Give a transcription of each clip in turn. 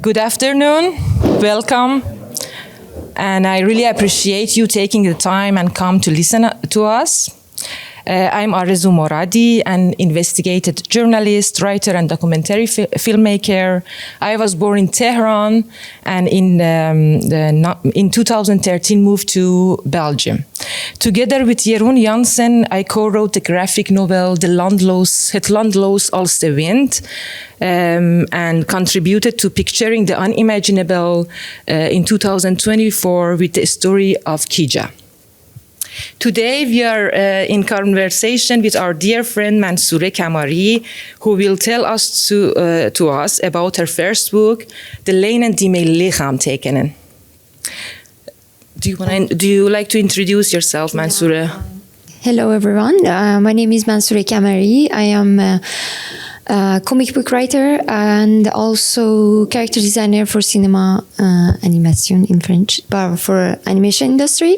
Good afternoon, welcome. And I really appreciate you taking the time and come to listen to us. I'm Arezoo Moradi, an investigative journalist, writer, and documentary filmmaker. I was born in Tehran and in 2013 moved to Belgium. Together with Jeroen Jansen, I co-wrote the graphic novel Het Landloos als de wind, and contributed to Picturing the Unimaginable in 2024 with the story of Kija. Today we are in conversation with our dear friend Mansoureh Kamari, who will tell us to us about her first book, de lijnen, mijn, lichaam, tekenen. Do you like to introduce yourself, Mansoureh? Hello, everyone. My name is Mansoureh Kamari. I am a comic book writer and also character designer for cinema animation in French, but for animation industry.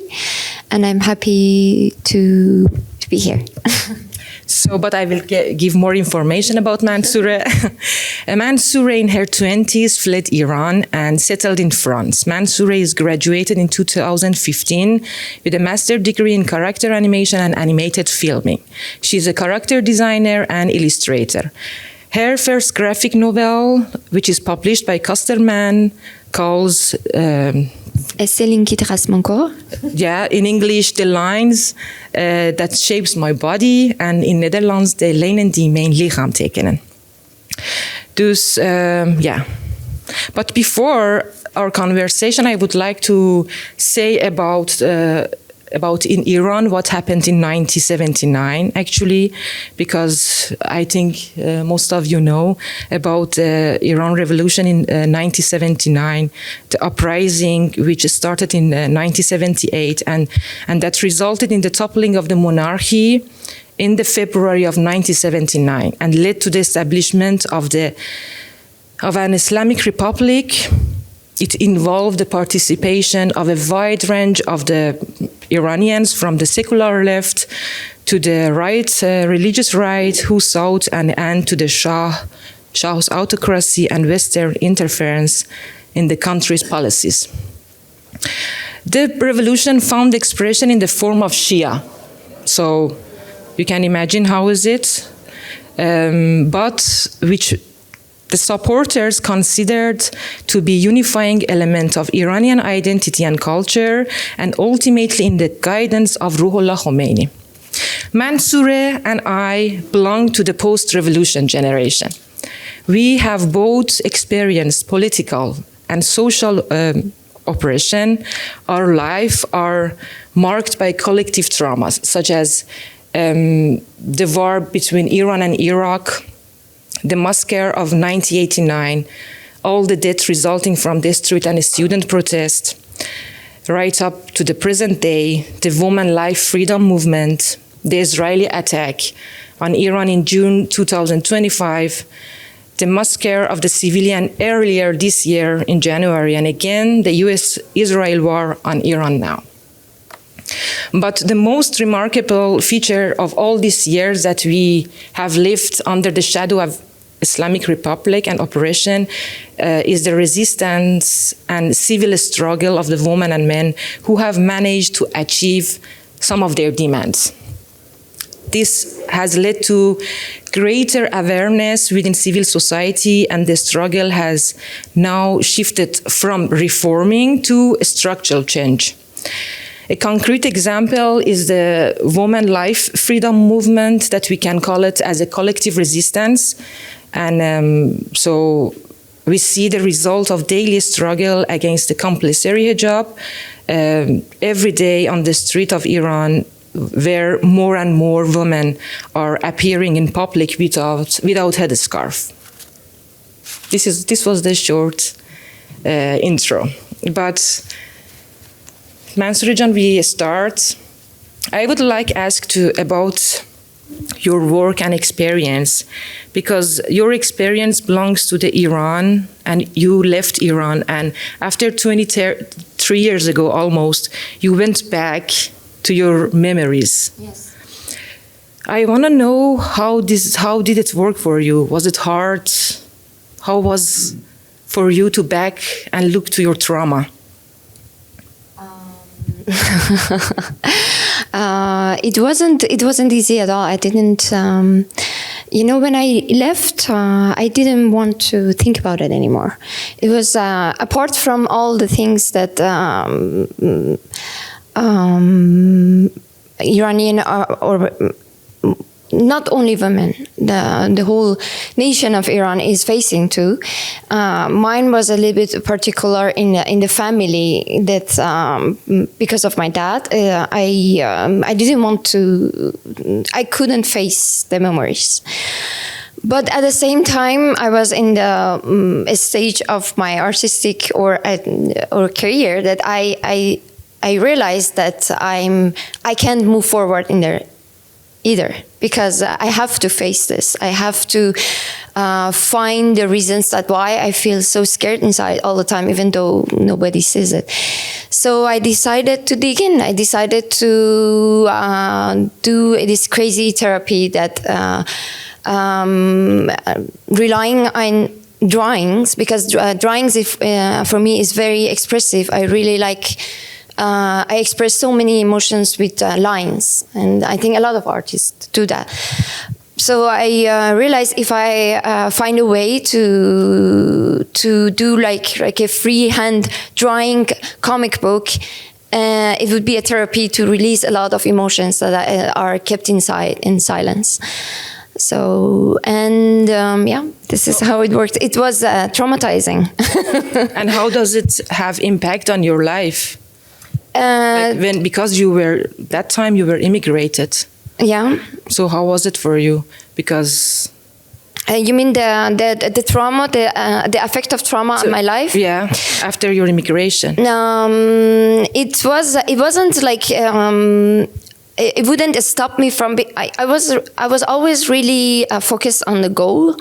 And I'm happy to be here. But I will give more information about Mansoureh. Mansoureh in her 20s fled Iran and settled in France. Mansoureh is graduated in 2015 with a master's degree in character animation and animated filming. She's a character designer and illustrator. Her first graphic novel, which is published by Casterman, calls... Yeah, in English, The Lines That Shapes My Body, and in Netherlands, De lijnen die mijn lichaam tekenen. Dus, yeah. But before our conversation, I would like to say about in Iran what happened in 1979, actually, because I think most of you know about the Iran Revolution in 1979, the uprising which started in 1978, and that resulted in the toppling of the monarchy in the February of 1979 and led to the establishment of an Islamic Republic. It involved the participation of a wide range of the Iranians, from the secular left to the right, religious right, who sought an end to the Shah's autocracy and Western interference in the country's policies. The revolution found expression in the form of Shia. So you can imagine how is it, but which the supporters considered to be unifying element of Iranian identity and culture, and ultimately in the guidance of Ruhollah Khomeini. Mansoureh and I belong to the post-revolution generation. We have both experienced political and social oppression. Our life are marked by collective traumas, such as the war between Iran and Iraq, the massacre of 1989, all the deaths resulting from the street and student protest, right up to the present day, the woman life freedom movement, the Israeli attack on Iran in June 2025, the massacre of the civilian earlier this year in January, and again, the US-Israel war on Iran now. But the most remarkable feature of all these years that we have lived under the shadow of Islamic Republic and oppression is the resistance and civil struggle of the women and men who have managed to achieve some of their demands. This has led to greater awareness within civil society, and the struggle has now shifted from reforming to structural change. A concrete example is the woman life freedom movement, that we can call it as a collective resistance. And so we see the result of daily struggle against the compulsory hijab every day on the street of Iran, where more and more women are appearing in public without headscarf. This was the short intro. But Mansoureh Jan, we start. I would like to ask about your work and experience, because your experience belongs to the Iran, and you left Iran, and after 23 years ago almost, you went back to your memories. Yes. I want to know how did it work for you? Was it hard? How was for you to back and look to your trauma? It wasn't easy at all. I didn't, when I left, I didn't want to think about it anymore. It was apart from all the things that Iranian or not only women, the whole nation of Iran is facing too. Mine was a little bit particular in the family that because of my dad, I didn't want to, I couldn't face the memories. But at the same time, I was in the stage of my artistic or career that I realized that I can't move forward in there either, because I have to face this. I have to find the reasons that why I feel so scared inside all the time, even though nobody sees it. So I decided to dig in. I decided to do this crazy therapy that relying on drawings, because drawings for me is very expressive. I really like I express so many emotions with lines, and I think a lot of artists do that. So I realized if I find a way to do like a freehand drawing comic book, it would be a therapy to release a lot of emotions that are kept inside in silence. So, and this is how it worked. It was traumatizing. And how does it have impact on your life? Because you were that time you were immigrated. Yeah. So how was it for you? Because you mean the trauma, the effect of trauma on my life? Yeah, after your immigration. It wasn't like it wouldn't stop me from. I was always really focused on the goal.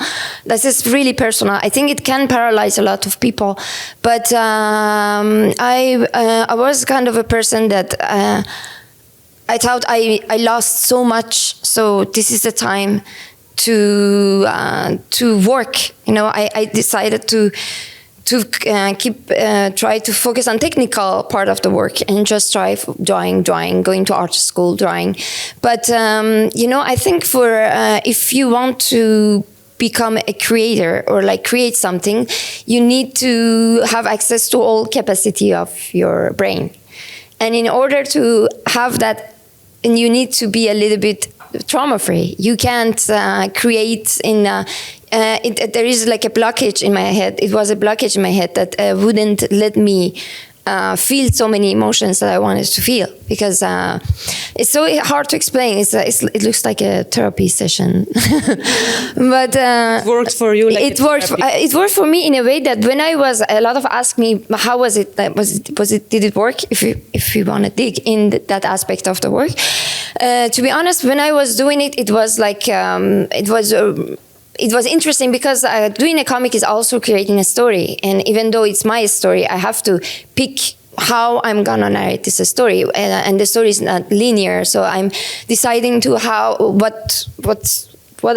This is really personal. I think it can paralyze a lot of people, but I was kind of a person that I thought I lost so much. So this is the time to work. I decided to try to focus on technical part of the work and just try drawing, going to art school, drawing. But I think for if you want to become a creator or like create something, you need to have access to all capacity of your brain. And in order to have that, and you need to be a little bit trauma-free. You can't create in. There is like a blockage in my head. It was a blockage in my head that wouldn't let me feel so many emotions that I wanted to feel, because it's so hard to explain. It looks like a therapy session, but it worked for you. Like it worked. It worked for me in a way that when I was, a lot of ask me, how was it? Did it work? If you want to dig in that aspect of the work, to be honest, when I was doing it, it was like it was interesting because doing a comic is also creating a story. And even though it's my story, I have to pick how I'm gonna narrate this story. And the story is not linear. So I'm deciding to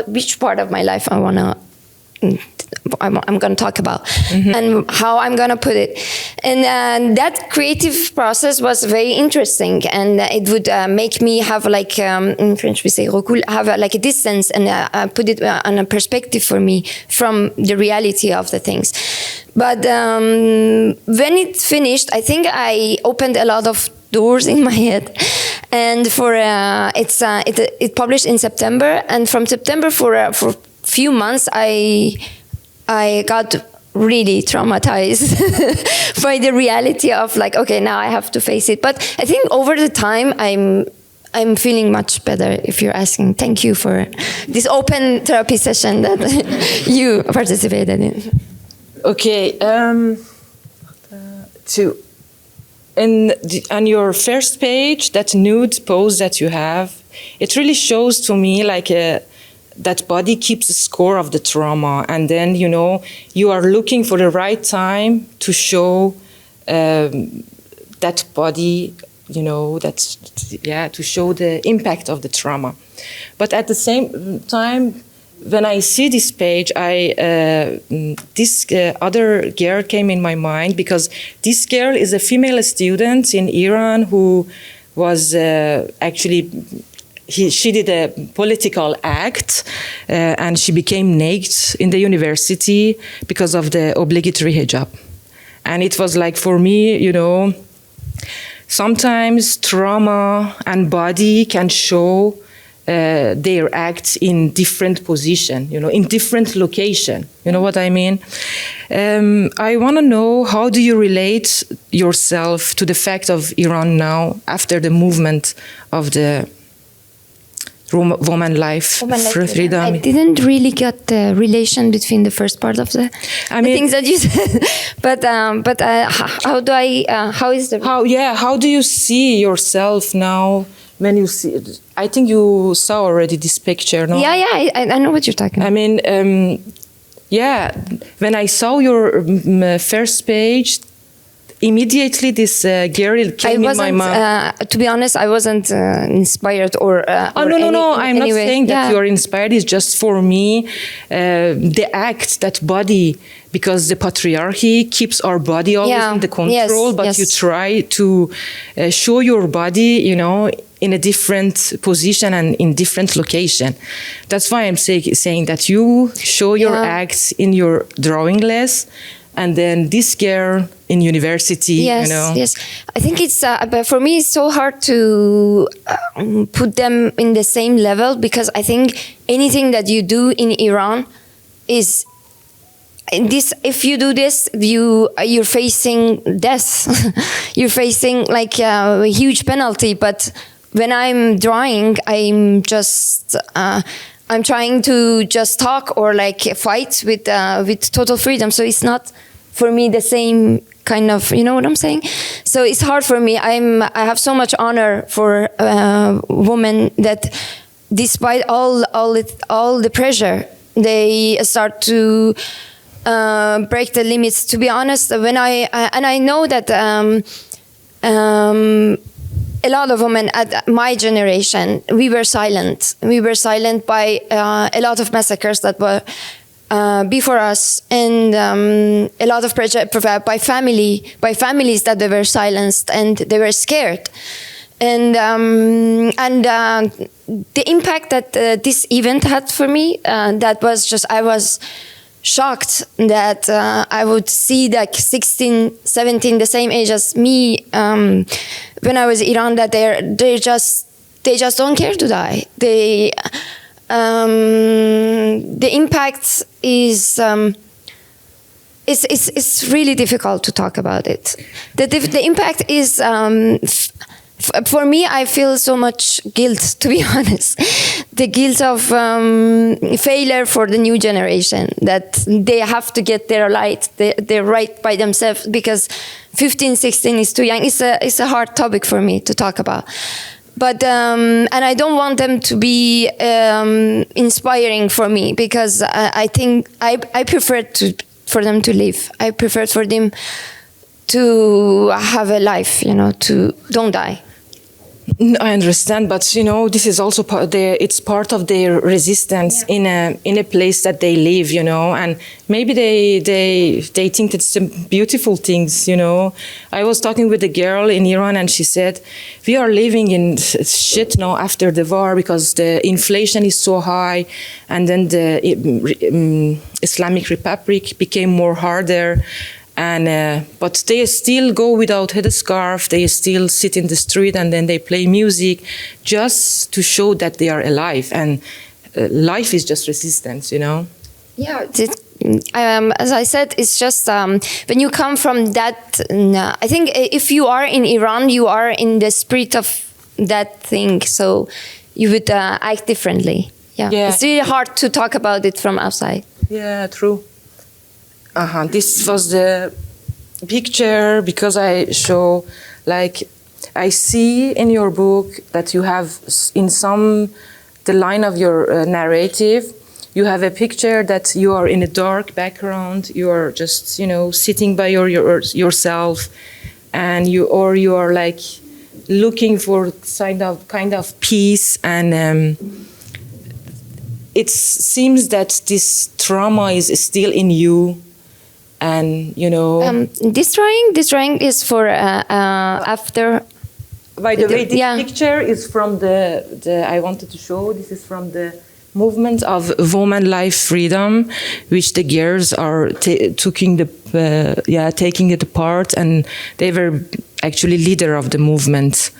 which part of my life I'm going to talk about, and how I'm going to put it. And that creative process was very interesting, and it would make me have like, in French we say recul, have like a distance, and put it on a perspective for me from the reality of the things. But when it finished, I think I opened a lot of doors in my head. And for it published in September, and from September for few months I got really traumatized by the reality of like, okay, now I have to face it. But I think over the time I'm feeling much better. If you're asking, thank you for this open therapy session that you participated in. Okay, on your first page, that nude pose that you have, it really shows to me like that body keeps a score of the trauma, and then you are looking for the right time to show that body, to show the impact of the trauma. But at the same time, when I see this page, this other girl came in my mind, because this girl is a female student in Iran who was actually, she did a political act and she became naked in the university because of the obligatory hijab. And it was like, for me, you know, sometimes trauma and body can show their acts in different position, you know, in different location. You know what I mean? I want to know, how do you relate yourself to the fact of Iran now after the movement of the woman life, freedom? I didn't really get the relation between the first part of the things that you said, but how do I? How is the? How do you see yourself now? When you see, I think you saw already this picture, no? Yeah, I know what you're talking about. I mean, when I saw your first page, immediately this girl came in my mind. To be honest, I wasn't inspired or. No. I'm not saying that you are inspired. It's just, for me, the act, that body, because the patriarchy keeps our body always in the control, but you try to show your body, you know, in a different position and in different location. That's why I'm saying that you show your acts in your drawing less, and then this girl in university, you know. Yes, I think it's, but for me, it's so hard to put them in the same level, because I think anything that you do in Iran is, if you do this, you're facing death. You're facing like a huge penalty. But when I'm drawing, I'm just I'm trying to just talk or like fight with total freedom. So it's not for me the same kind of, you know what I'm saying? So it's hard for me. I have so much honor for women that, despite all the pressure, they start to break the limits. To be honest, when I know that a lot of women at my generation, we were silent. We were silent by a lot of massacres that were before us, and a lot of pressure by families that they were silenced and they were scared. And the impact that this event had for me, that was just, I was shocked that I would see like 16, 17, the same age as me, when I was in Iran, that they just don't care to die. The impact is it's really difficult to talk about it. The impact is for me, I feel so much guilt, to be honest. The guilt of failure for the new generation, that they have to get their right by themselves, because 15, 16 is too young. It's a hard topic for me to talk about. But and I don't want them to be inspiring for me, because I think I prefer for them to live. I prefer for them to have a life, you know, to don't die. I understand, but you know, this is also it's part of their resistance in a place that they live, you know, and maybe they think it's beautiful things, you know. I was talking with a girl in Iran, and she said, we are living in shit now after the war, because the inflation is so high, and then the Islamic Republic became more harder. And but they still go without headscarf. They still sit in the street, and then they play music just to show that they are alive. And life is just resistance, you know. Yeah, as I said, it's just when you come from that. I think if you are in Iran, you are in the spirit of that thing, so you would act differently. Yeah, it's really hard to talk about it from outside. Yeah, true. This was the picture, because I show, like, I see in your book that you have in the line of your narrative, you have a picture that you are in a dark background, you are just, you know, sitting by yourself, and you are like looking for kind of peace, and it seems that this trauma is still in you, and this drawing is for after. By the way, this picture is from the I wanted to show. This is from the movement of woman life freedom, which the girls are taking it apart, and they were actually leader of the movement.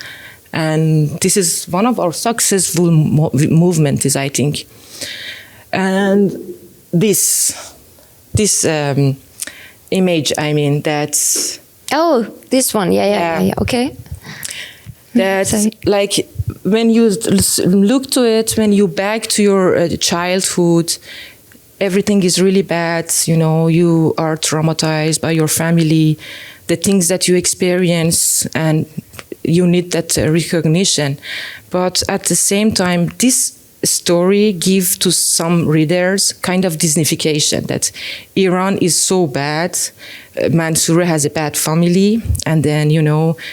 And this is one of our successful movements, I think. And this image, I mean, that's... Oh, this one, yeah. Okay. That's like when you look to it, when you back to your childhood, everything is really bad. You are traumatized by your family, the things that you experience, and you need that recognition. But at the same time, this story gives to some readers kind of dignification that Iran is so bad. Mansoureh has a bad family, and then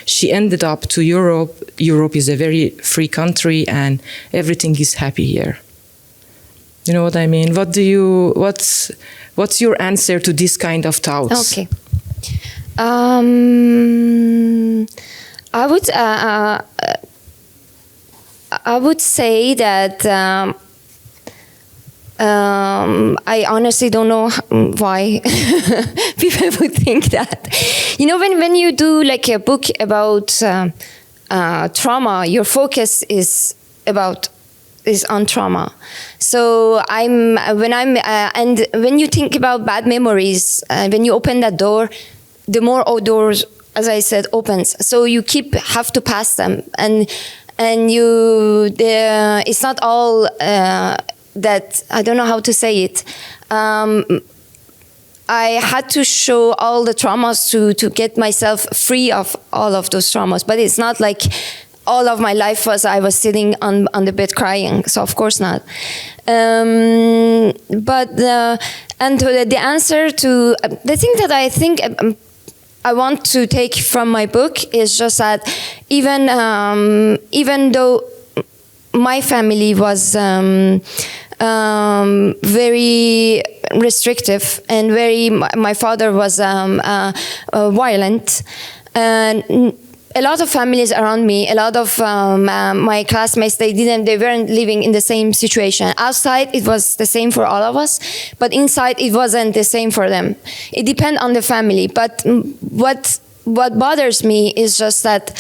she ended up to Europe. Europe is a very free country, and everything is happy here. You know what I mean? What's your answer to this kind of thoughts? Okay. I would say that I honestly don't know why people would think that. When you do like a book about trauma, your focus is on trauma. So and when you think about bad memories, when you open that door, the more doors, as I said, opens. So you have to pass them, and it's not all that, I don't know how to say it. I had to show all the traumas to get myself free of all of those traumas, but it's not like all of my life I was sitting on the bed crying. So of course not. But the answer to the thing that I think I want to take from my book is just that even though my family was very restrictive and my father was violent, and a lot of families around me, a lot of my classmates, they weren't living in the same situation. Outside, it was the same for all of us, but inside, it wasn't the same for them. It depends on the family. But what bothers me is just that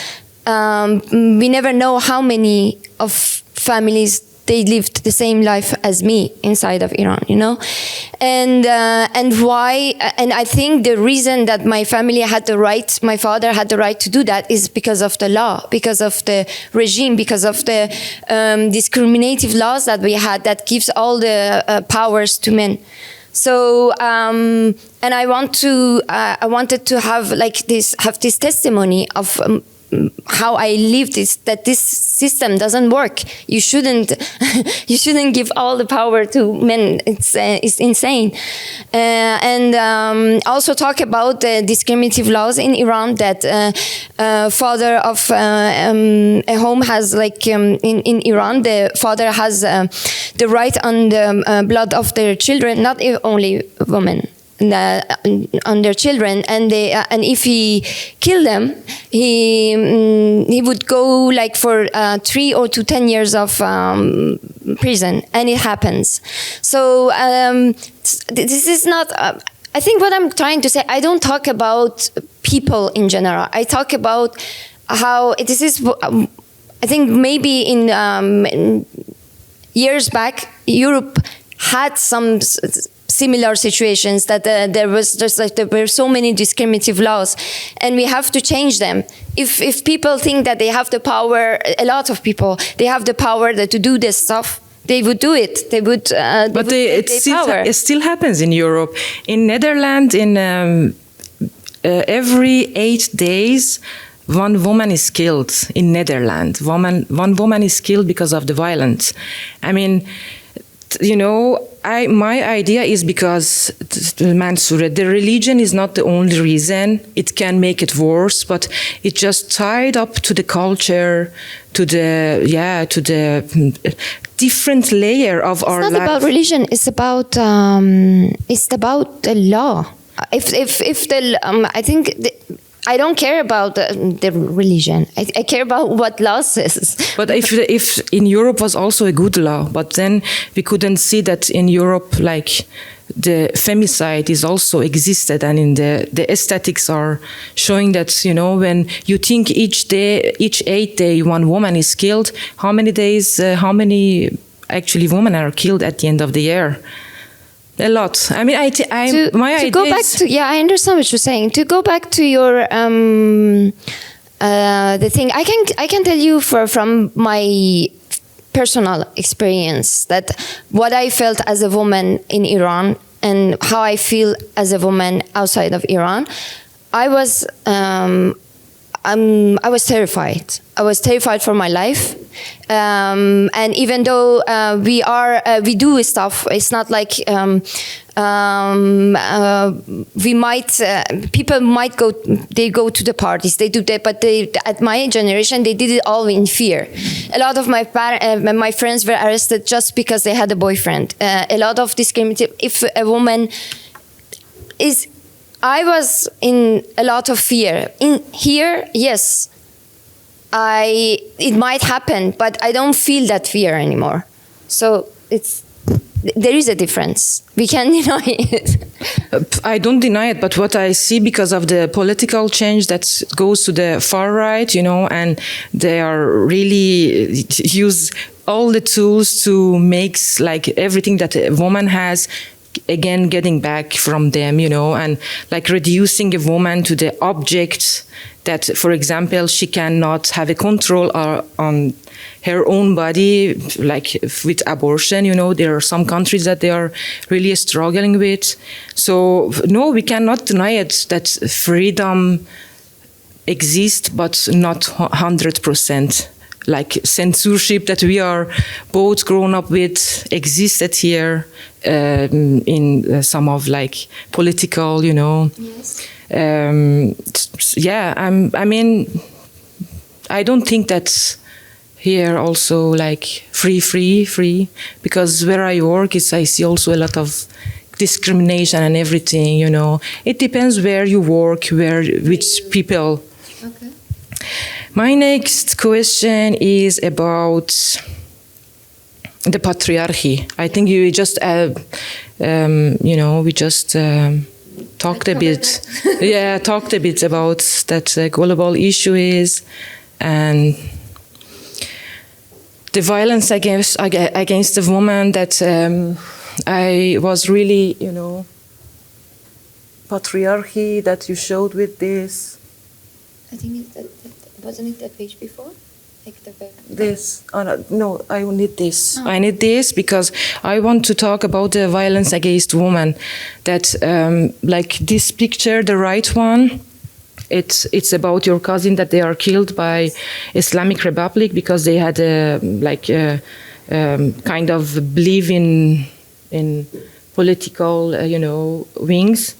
we never know how many of families they lived the same life as me inside of Iran, and why? And I think the reason that my family my father had the right to do that is because of the law, because of the regime, because of the discriminative laws that we had that gives all the powers to men. So, and I wanted to have this testimony of how I lived that this system doesn't work. You shouldn't give all the power to men. It's insane. And also talk about the discriminative laws in Iran that father of a home has in Iran, the father has the right on the blood of their children, not only women. On their children, and if he killed them, he would go for 3 or to 10 years of prison, and it happens. So this is not. I think what I'm trying to say, I don't talk about people in general. I talk about how this is. I think maybe in years back, Europe had some similar situations that there were so many discriminative laws, and we have to change them. If people think that they have the power, a lot of people, they have the power to do this stuff, they would do it. They would. It still happens in Europe. In Netherlands, every 8 days, one woman is killed in Netherlands. One woman is killed because of the violence. I mean, my idea is because, Mansoureh, the religion is not the only reason. It can make it worse, but it just tied up to the culture, to the different layer of our life. It's not about religion. It's about the law. I think. I don't care about the religion. I care about what law says. But if in Europe was also a good law, but then we couldn't see that in Europe, like the femicide is also existed, and in the aesthetics are showing that, when you think each 8th day one woman is killed, how many actually women are killed at the end of the year? A lot. I mean, I understand what you're saying. To go back to your the thing, I can tell you from my personal experience that what I felt as a woman in Iran and how I feel as a woman outside of Iran, I was terrified. I was terrified for my life. And even though we do stuff, it's not like people might go. They go to the parties. They do that, but at my generation, they did it all in fear. A lot of my friends were arrested just because they had a boyfriend. A lot of discrimination. If a woman is, I was in a lot of fear. In here, yes. It might happen, but I don't feel that fear anymore. So there is a difference. We can deny it. I don't deny it, but what I see because of the political change that goes to the far right, and they are really use all the tools to make like everything that a woman has, again getting back from them, and like reducing a woman to the object that, for example, she cannot have a control on her own body, like with abortion. There are some countries that they are really struggling with. So no, we cannot deny it that freedom exists, but not 100%. Like censorship that we are both grown up with existed here in some of like political, Yes. I mean, I don't think that's here also like free, because where I work I see also a lot of discrimination and everything, It depends where you work, which people. Okay. My next question is about the patriarchy. I think you just, we just talked a bit. Talked a bit about that global issue is, and the violence against the woman that I was really, patriarchy that you showed with this. I think it's that. Wasn't it the page before? Like the back? This. Oh, no, I need this. Oh. I need this because I want to talk about the violence against women. That, like this picture, the right one, it's about your cousin that they are killed by Islamic Republic because they had kind of believe in political, wings.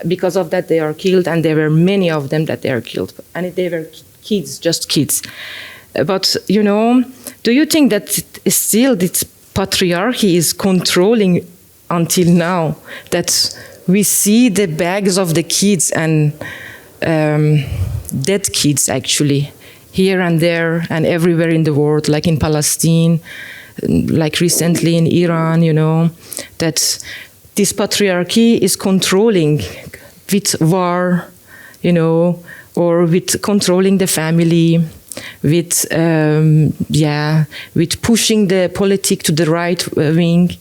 Because of that, they are killed, and there were many of them that they are killed, and they were kids, just kids. But, do you think that still this patriarchy is controlling until now? That we see the bags of the kids and dead kids, actually, here and there and everywhere in the world, like in Palestine, like recently in Iran, that this patriarchy is controlling with war, or with controlling the family, with with pushing the politics to the right wing.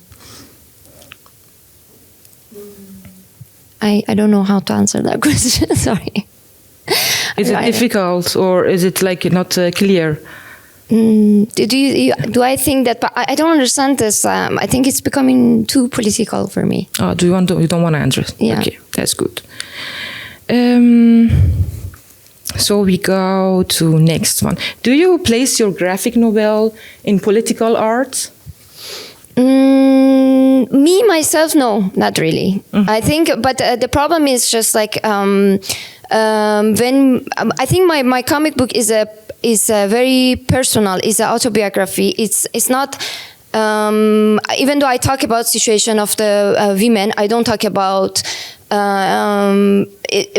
I don't know how to answer that question. Sorry. Is it difficult, or is it like not clear? Do I think that? But I don't understand this. I think it's becoming too political for me. Oh, you don't want to answer? Yeah. Okay, that's good. So we go to next one. Do you place your graphic novel in political art? Me myself, no, not really. I think, but the problem is just like when I think my comic book is a very personal, is an autobiography. It's not. Even though I talk about situation of the women, I don't talk about.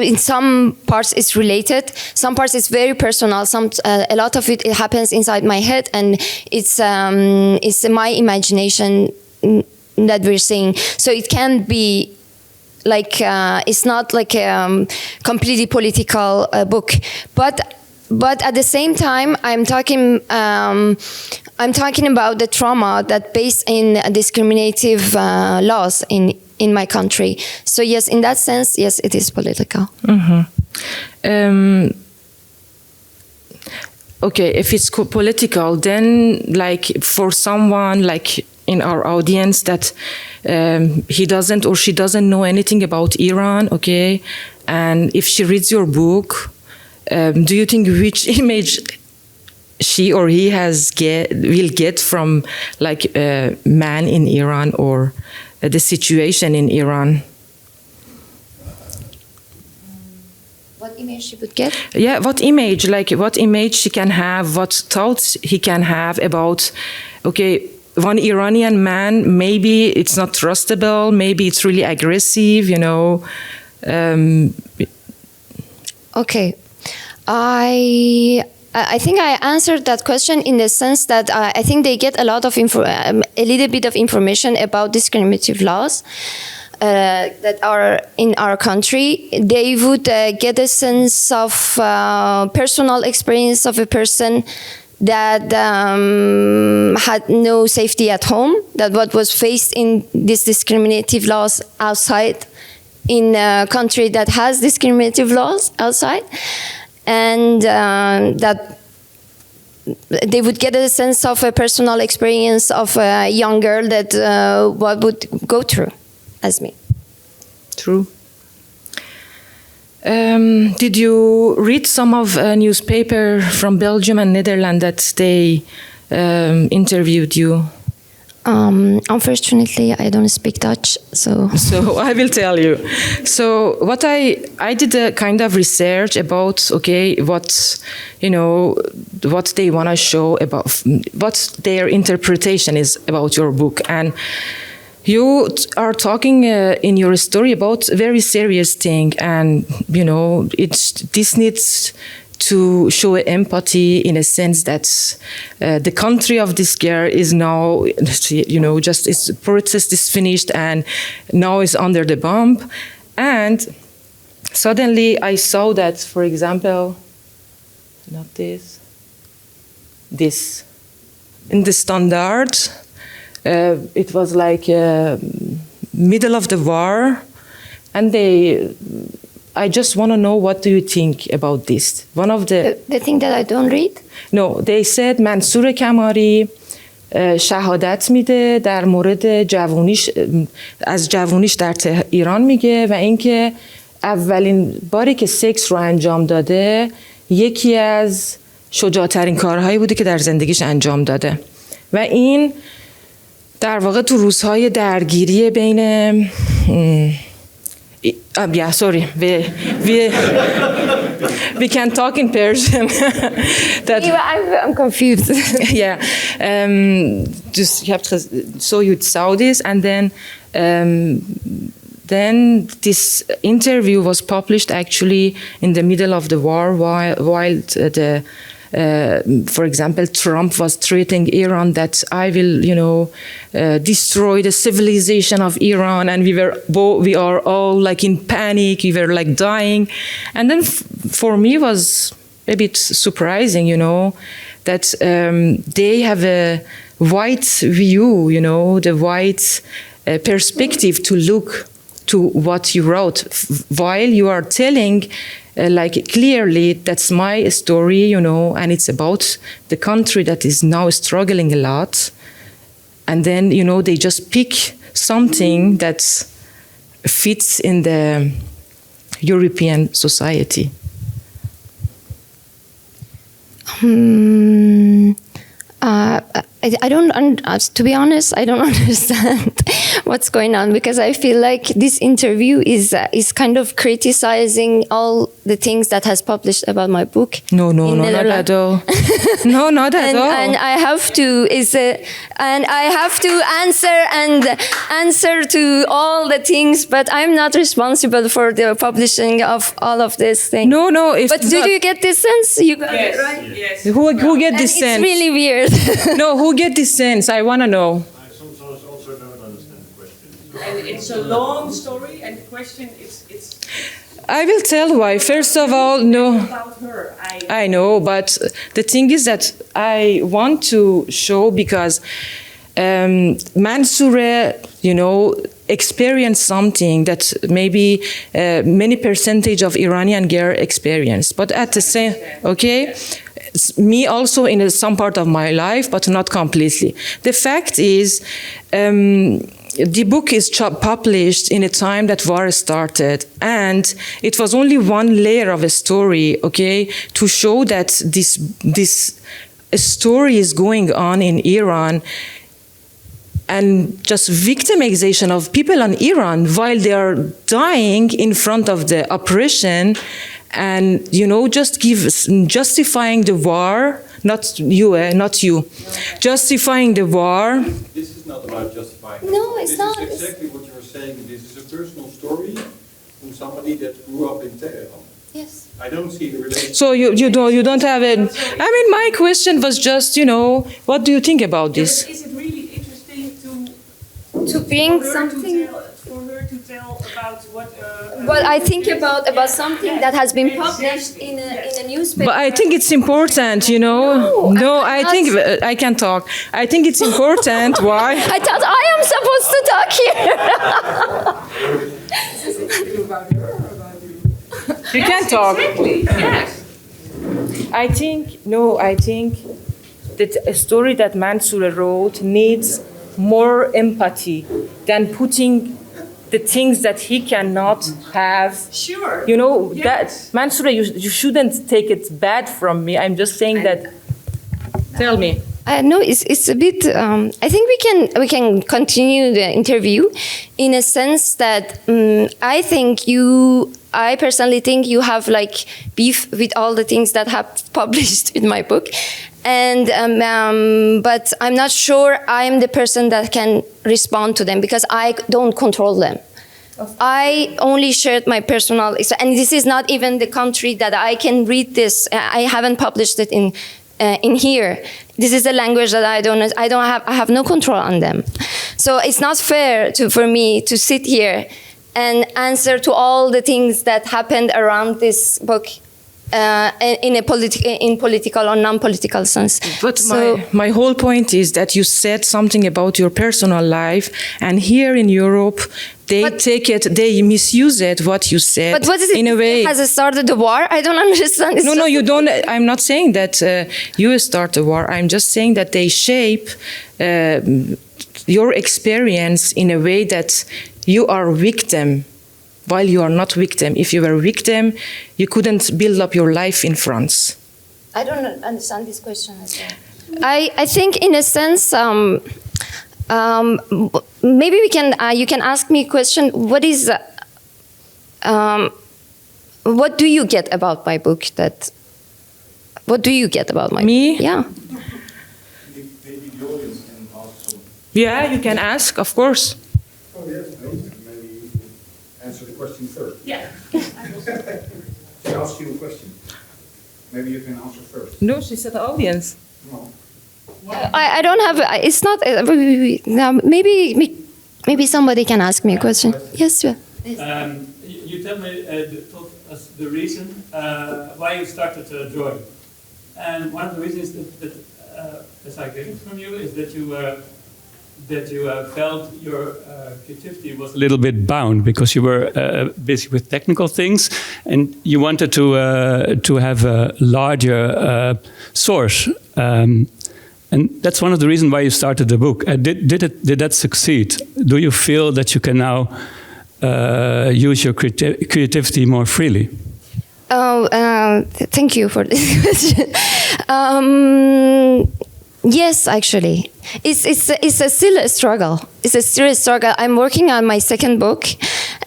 In some parts it's related. Some parts it's very personal. A lot of it happens inside my head, and it's my imagination that we're seeing. So it can be like it's not like a completely political book, but at the same time I'm talking about the trauma that based in discriminative laws in my country. So yes, in that sense, yes, it is political. Okay, if it's political, then like for someone like in our audience that he doesn't or she doesn't know anything about Iran, okay, and if she reads your book, do you think which image she or he will get from like a man in Iran or the situation in Iran? What image she would get? Yeah, what image she can have, what thoughts he can have about, okay, one Iranian man, maybe it's not trustable, maybe it's really aggressive, you know. Okay. I think I answered that question in the sense that I think they get a lot of a little bit of information about discriminative laws that are in our country. They would get a sense of personal experience of a person that had no safety at home, that what was faced in these discriminative laws outside, in a country that has discriminative laws outside. And that they would get a sense of a personal experience of a young girl that what would go through as me. True. Did you read some of a newspaper from Belgium and Netherlands that they interviewed you? Unfortunately, I don't speak Dutch, so I will tell you. So what I did a kind of research about, okay, what they want to show about, what their interpretation is about your book. And you are talking in your story about a very serious thing, and this needs to show empathy in a sense that the country of this girl is now, just its protest is finished and now is under the bomb. And suddenly I saw that, for example, not this, in the Standard, it was like middle of the war, and I just want to know, what do you think about this? One of the thing that I don't read? No, they said Mansoureh Kamari شهادت میده در مورد جوونیش، از جوونیش در ایران میگه و اینکه اولین باری که سکس رو انجام داده یکی از شجاعترین کارهایی بوده که در زندگیش انجام داده و این در واقع تو روزهای درگیری بین yeah, sorry. We can talk in Persian. I'm confused. Yeah. So you saw this, and then this interview was published actually in the middle of the war, while for example, Trump was threatening Iran that I will, destroy the civilization of Iran, and we are all like in panic. We were like dying, and then for me was a bit surprising, that they have a wide view, the wide perspective to look to what you wrote, while you are telling. Like clearly, that's my story, and it's about the country that is now struggling a lot. And then, they just pick something that fits in the European society. I don't, to be honest, I don't understand what's going on, because I feel like this interview is kind of criticizing all the things that has published about my book. No, not at all. No, not at all. And I have to answer to all the things, but I'm not responsible for the publishing of all of this thing. No. But did you get this sense? You got it, right? Yes. Who get this sense? It's really weird. No, who get this sense? I want to know. I sometimes also don't understand the question. And it's a long story, and the question it's I will tell why. First of all, no. about her. I know, but the thing is that I want to show because Mansoureh, experienced something that maybe many percentage of Iranian girl experience. But at the same, okay, me also in some part of my life, but not completely. The fact is, the book is published in a time that war started, and it was only one layer of a story, okay, to show that this story is going on in Iran, and just victimization of people in Iran while they are dying in front of the oppression, and just justifying the war. Not you. Justifying the war. This is not about justifying. No, it's not. This is exactly what you're saying. This is a personal story from somebody that grew up in Tehran. Yes. I don't see the relationship. So you don't have it. I mean, my question was just, what do you think about this? Is it really interesting To bring for her something. for her to tell about what? Well, I think about something that has been published in a newspaper. But I think it's important, No, I think I can talk. I think it's important. Why? I thought I am supposed to talk here. about her or about you? You can talk. Exactly. Yes. I think that a story that Mansoureh wrote needs more empathy than putting the things that he cannot have. Sure. That Yes. Mansoureh, you shouldn't take it bad from me. I'm just saying that. Tell me. No, it's a bit. I think we can continue the interview in a sense that I personally think you have like beef with all the things that have published in my book, and but I'm not sure I'm the person that can respond to them because I don't control them. I only shared my personal, and this is not even the country that I can read this. I haven't published it in here. This is a language that I have no control on them. So it's not fair for me to sit here and answer to all the things that happened around this book in political or non-political sense. But my whole point is that you said something about your personal life, and here in Europe, they misuse it, what you said. But what is it? In a way, has it started the war? I don't understand. No, you don't. I'm not saying that you start the war. I'm just saying that they shape your experience in a way that you are victim, while you are not victim. If you were victim, you couldn't build up your life in France. I don't understand this question as well. I think in a sense, maybe you can ask me a question. What do you get about my book? What do you get about my Me? book? Yeah. Maybe the audience can ask some. Yeah, you can ask, of course. Oh yes, maybe you can answer the question first. Yeah. She asked you a question. Maybe you can answer first. No, she said the audience. No. I don't have. It's not. Maybe somebody can ask me a question. Yes, sir. You told us the reason why you started drawing, and one of the reasons that as I get it from you, is that you felt your creativity was a little bit bound because you were busy with technical things, and you wanted to have a larger source. And that's one of the reasons why you started the book. Did that succeed? Do you feel that you can now use your creativity more freely? Thank you for this question. Yes, actually, it's still a struggle. It's a serious struggle. I'm working on my second book,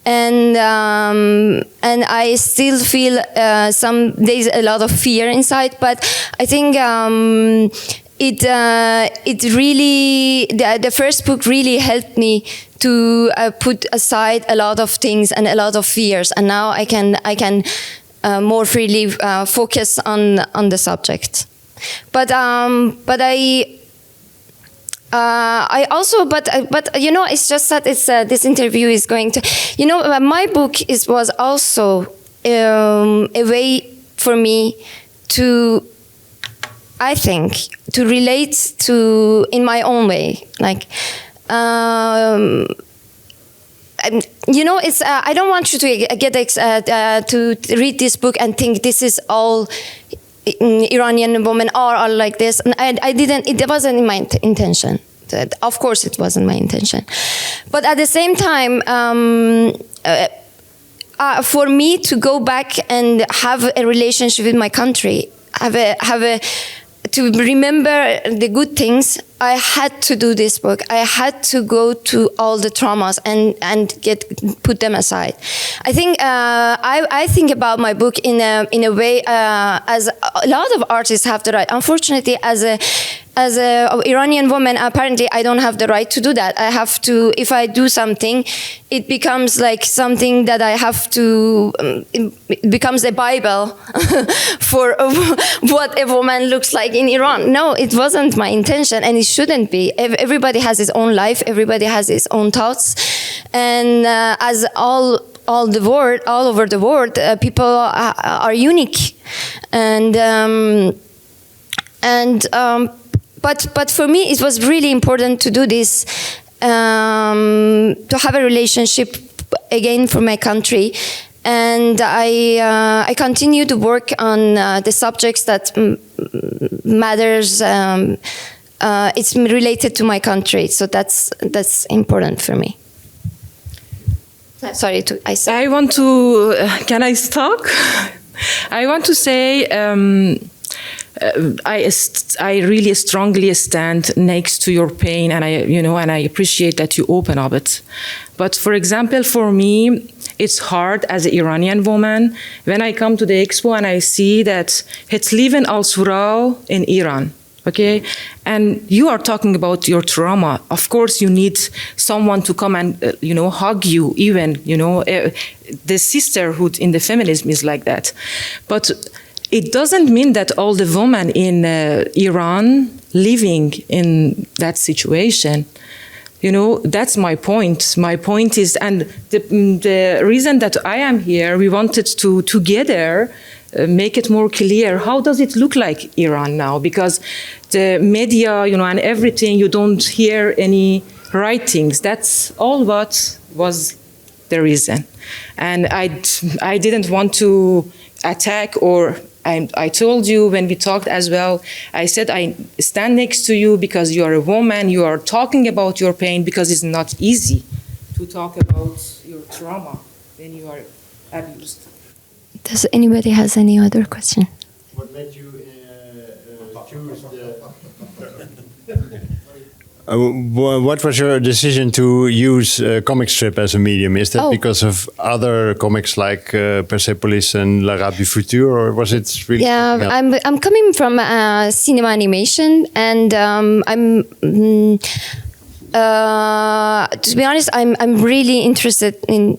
and I still feel some days a lot of fear inside. But I think it really the first book really helped me to put aside a lot of things and a lot of fears, and now I can more freely focus on the subject. But I also but you know, it's just that it's this interview is going to, you know, my book was also a way for me to, I think, to relate to in my own way, like. And, you know, it's. I don't want you to get to read this book and think this is all Iranian women are like this. And I didn't. It wasn't my intention. Of course, it wasn't my intention. But at the same time, for me to go back and have a relationship with my country, to remember the good things, I had to do this book. I had to go to all the traumas and put them aside. I think I think about my book in a way as a lot of artists have the right. Unfortunately, as a Iranian woman, apparently I don't have the right to do that. I have to, if I do something, it becomes like something that I have to, it becomes a Bible for what a woman looks like in Iran. No, it wasn't my intention, and it shouldn't be. Everybody has his own life, everybody has his own thoughts, and as all over the world, people are unique, But for me, it was really important to do this, to have a relationship again for my country, and I continue to work on the subjects that matters. It's related to my country, so that's important for me. Sorry, I want to. Can I talk? I want to say. I really strongly stand next to your pain, and I appreciate that you open up it. But for example, for me, it's hard as an Iranian woman when I come to the expo and I see that it's living als vrouw in Iran. Okay, and you are talking about your trauma. Of course, you need someone to come and hug you. Even the sisterhood in the feminism is like that, but. It doesn't mean that all the women in Iran living in that situation. That's my point. My point is, and the reason that I am here, we wanted to together make it more clear. How does it look like Iran now? Because the media, and everything, you don't hear any writings. That's all what was the reason. And I didn't want to attack or. I told you when we talked as well, I said I stand next to you because you are a woman, you are talking about your pain, because it's not easy to talk about your trauma when you are abused. Does anybody has any other question? What made you choose what was your decision to use comic strip as a medium? Is that because of other comics like Persepolis and La Rate du Futur, or was it really? Yeah, I'm coming from cinema animation, and to be honest, I'm really interested in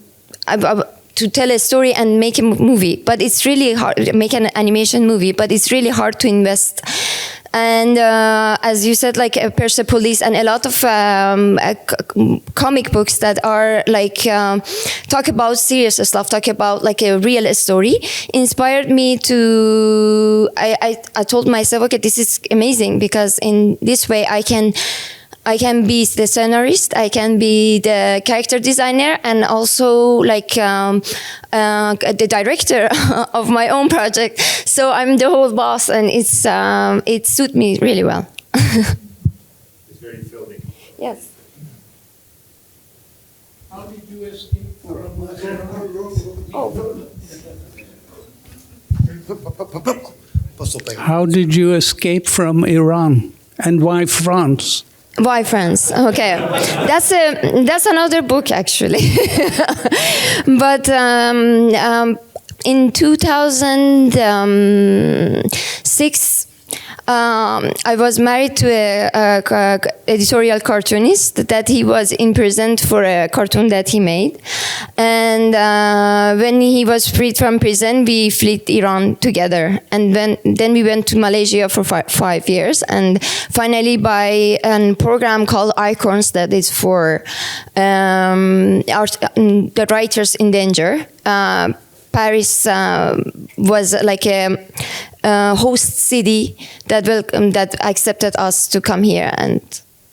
to tell a story and make a movie, but it's really hard. Make an animation movie, but it's really hard to invest. And as you said, like Persepolis and a lot of comic books that are like talk about serious stuff, talk about like a real story, inspired me to. I told myself, okay, this is amazing, because in this way I can be the scenarist, I can be the character designer, and also like the director of my own project. So I'm the whole boss, and it suits me really well. It's very filling. Yes. How did you escape from? How did you escape from Iran And why France? Why France? Okay, that's another book actually. But in 2006, I was married to a editorial cartoonist that he was imprisoned for a cartoon that he made, and when he was freed from prison, we fled Iran together, and then we went to Malaysia for 5 years, and finally by a program called Icons that is for the writers in danger. Paris was like a host city that accepted us to come here, and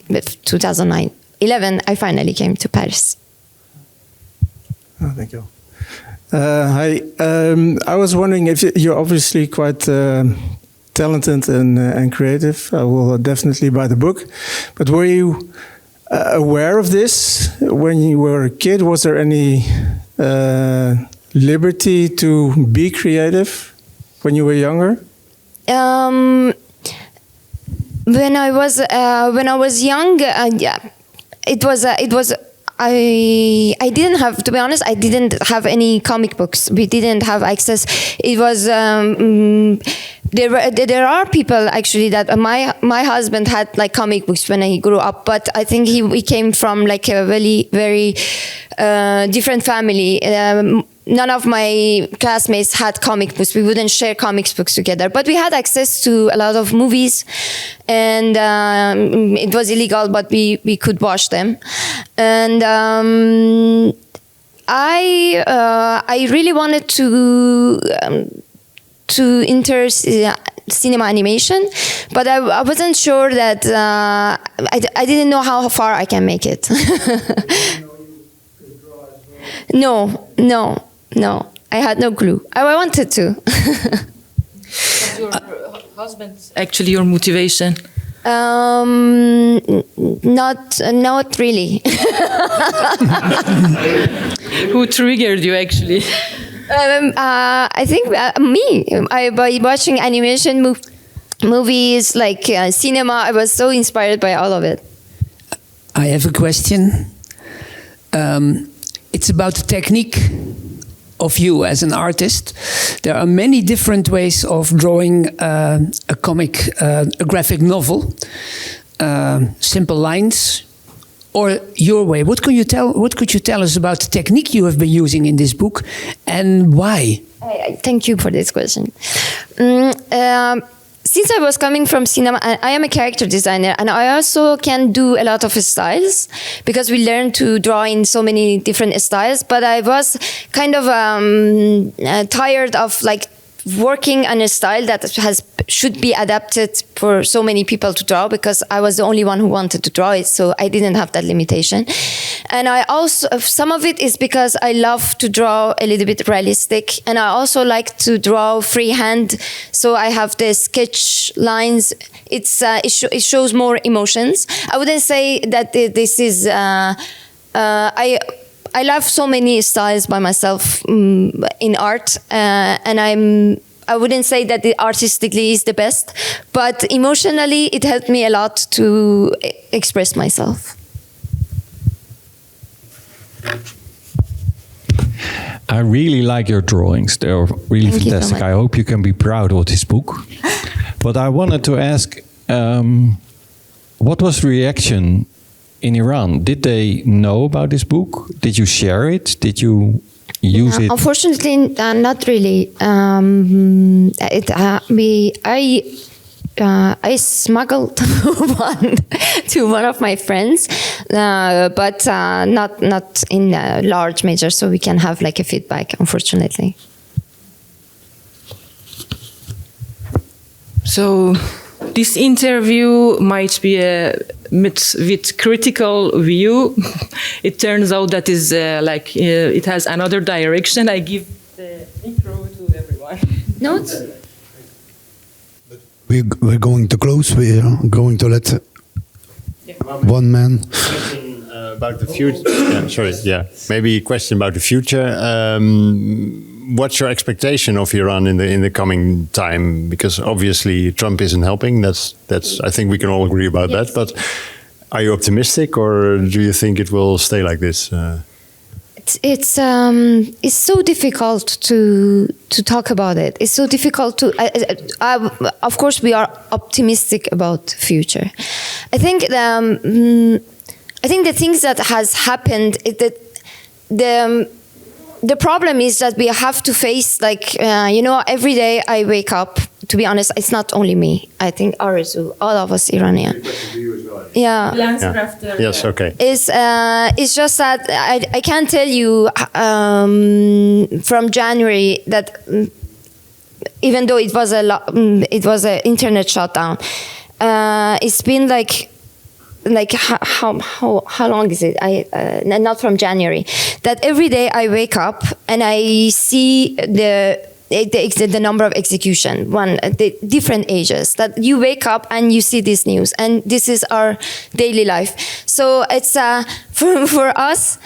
with 2011 I finally came to Paris. Oh, thank you. Hi, I was wondering if you're obviously quite talented and creative. I will definitely buy the book. But were you aware of this when you were a kid? Was there any liberty to be creative when you were younger? When I was young, yeah, it was. I didn't have, to be honest, I didn't have any comic books. We didn't have access. It was there are people actually that my husband had like comic books when he grew up, but I think he came from like a very different family. None of my classmates had comic books. We wouldn't share comic books together, but we had access to a lot of movies, and it was illegal, but we could watch them. And I really wanted to enter cinema animation, but I wasn't sure that I didn't know how far I can make it. No, I had no clue. I wanted to. Was your husband actually your motivation? Not really. Who triggered you actually? I think me. By watching animation movies, like cinema, I was so inspired by all of it. I have a question. It's about the technique of you as an artist. There are many different ways of drawing a graphic novel. Simple lines, or your way. What could you tell us about the technique you have been using in this book, and why? Thank you for this question. Since I was coming from cinema, I am a character designer, and I also can do a lot of styles because we learn to draw in so many different styles. But I was kind of tired of like working on a style that should be adapted for so many people to draw, because I was the only one who wanted to draw it, so I didn't have that limitation. And I also, some of it is because I love to draw a little bit realistic, and I also like to draw freehand, so I have the sketch lines. It shows more emotions. I wouldn't say that this is I love so many styles by myself in art, and I wouldn't say that it artistically is the best, but emotionally it helped me a lot to express myself. I really like your drawings. They're really Thank you so fantastic. much. I hope you can be proud of this book. But I wanted to ask, what was the reaction in Iran? Did they know about this book? Did you share it? Did you use it? Unfortunately, not really. I smuggled one to one of my friends, but not in large measure, so we can have like a feedback, unfortunately. So this interview might be a with critical view. It turns out that is it has another direction. I give the intro to everyone. Notes? We're going to close. We are going to let one man. About the future. Yeah, sorry. Yeah, maybe a question about the future. what's your expectation of Iran in the coming time? Because obviously Trump isn't helping. That's I think we can all agree about that. But are you optimistic, or do you think it will stay like this? It's so difficult to talk about it. It's so difficult to. Of course, we are optimistic about the future. I think the things that has happened is that the problem is that we have to face, like, every day I wake up. To be honest, it's not only me. I think Arezoo, all of us Iranian. Yeah. Yes. Okay. It's just that I can't tell you from January that even though it was an internet shutdown, it's been like how long is it? Not from January. That every day I wake up and I see the number of execution, the different ages. That you wake up and you see this news, and this is our daily life. So it's for us,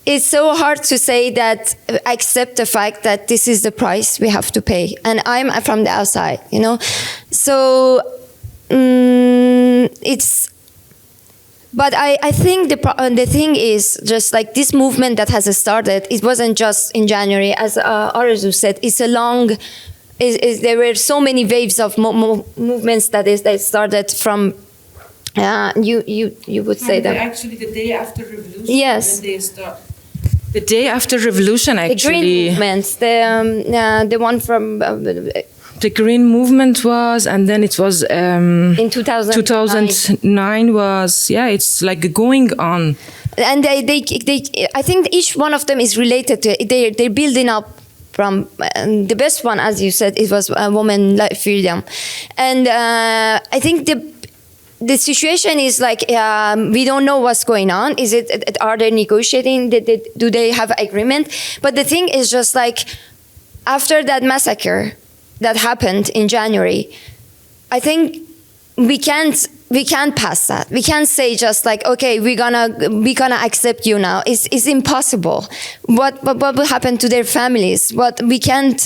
it's so hard to say that accept the fact that this is the price we have to pay. And I'm from the outside, So it's. But I think the thing is just like this movement that has started. It wasn't just in January, as Arezoo said. It's a long. There were so many waves of movements that started from. You would say that actually the day after revolution. Yes. When they start. The day after revolution, actually. The green movements. The one from. The green movement was, and then it was in 2009 was, it's like going on. And they I think each one of them is related to it. They're building up from the best one, as you said, it was a woman like freedom, and I think the situation is like we don't know what's going on. Are they negotiating? Do they have agreement? But the thing is just like after that massacre that happened in January, I think we can't pass that. We can't say just like, okay, we're gonna accept you now. It's impossible. What will happen to their families? What we can't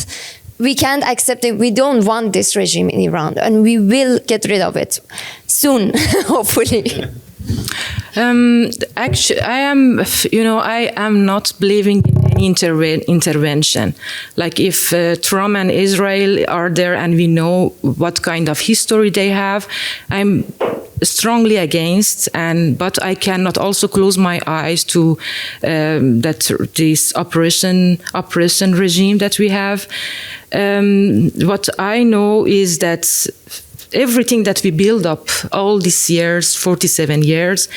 accept it. We don't want this regime in Iran, and we will get rid of it soon, hopefully. Actually, I am not believing in any intervention. Like if Trump and Israel are there and we know what kind of history they have, I'm strongly against. But I cannot also close my eyes to this oppression regime that we have. What I know is that everything that we build up all these years, 47 years,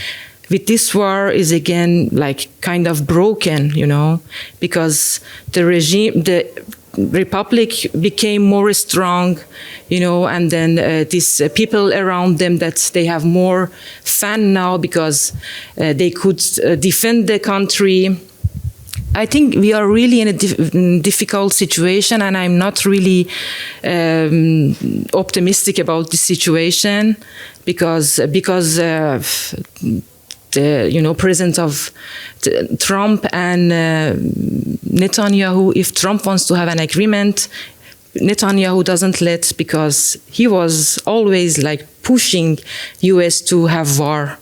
with this war is again like kind of broken, because the regime, the republic became more strong, and then these people around them that they have more fun now because they could defend the country. I think we are really in a difficult situation, and I'm not really optimistic about this situation because the presence of Trump and Netanyahu. If Trump wants to have an agreement, Netanyahu doesn't let, because he was always like pushing US to have war.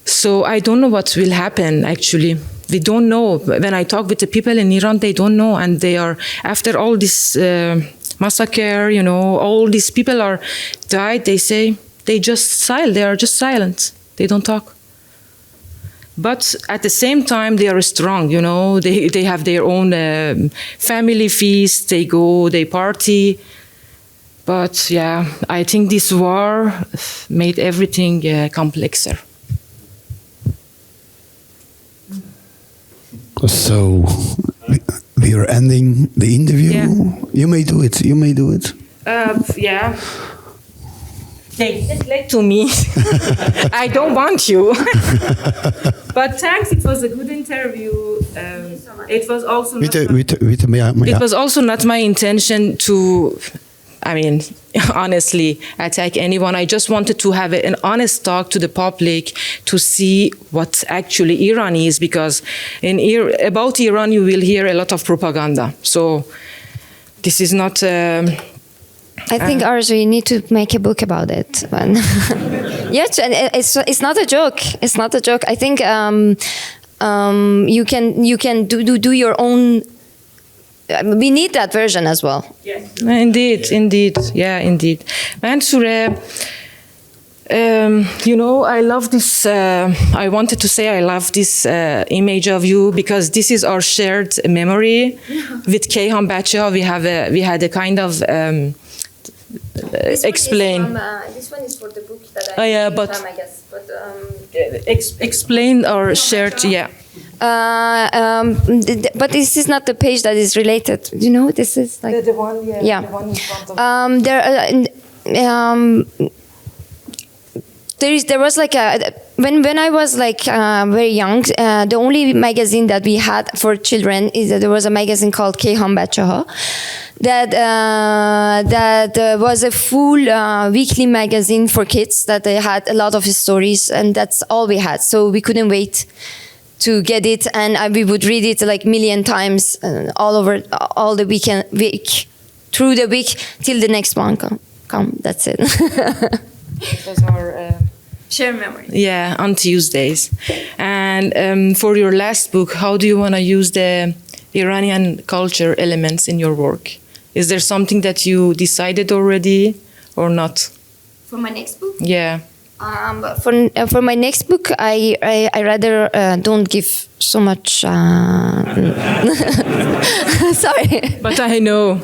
So I don't know what will happen actually. We don't know. When I talk with the people in Iran, they don't know, and they are, after all this massacre, all these people are died. They say they are just silent. They don't talk. But at the same time, they are strong. They have their own family feast. They go, they party. But I think this war made everything complexer. So we are ending the interview. Yeah. You may do it. Yeah. Just let to me. I don't want you. But thanks. It was a good interview. It was also not my intention to I mean, honestly, attack anyone. I just wanted to have an honest talk to the public to see what actually Iran is, because about Iran you will hear a lot of propaganda. So this is not... I think, Arezoo, you need to make a book about it. Yes, and it's not a joke. It's not a joke. I think you can do your own. We need that version as well. Yes. Indeed. Yeah, indeed. Mansoureh, I love this. I wanted to say I love this image of you, because this is our shared memory. With Kayhan Bacheha, we had a kind of explain. This one is for the book that I guess. But explain our shared. Yeah. But this is not the page that is related. You know, this is like the one. Yeah. The one in front of. There was like when I was like very young, the only magazine that we had for children is that there was a magazine called Kayhan Bacheha, that was a full weekly magazine for kids that they had a lot of stories, and that's all we had. So we couldn't wait to get it, and we would read it like a million times all the week through the week till the next one come. That's it. It was our share memory. Yeah, on Tuesdays. And for your last book, how do you want to use the Iranian culture elements in your work? Is there something that you decided already or not? For my next book? Yeah. For my next book, I rather don't give so much. Sorry, but I know.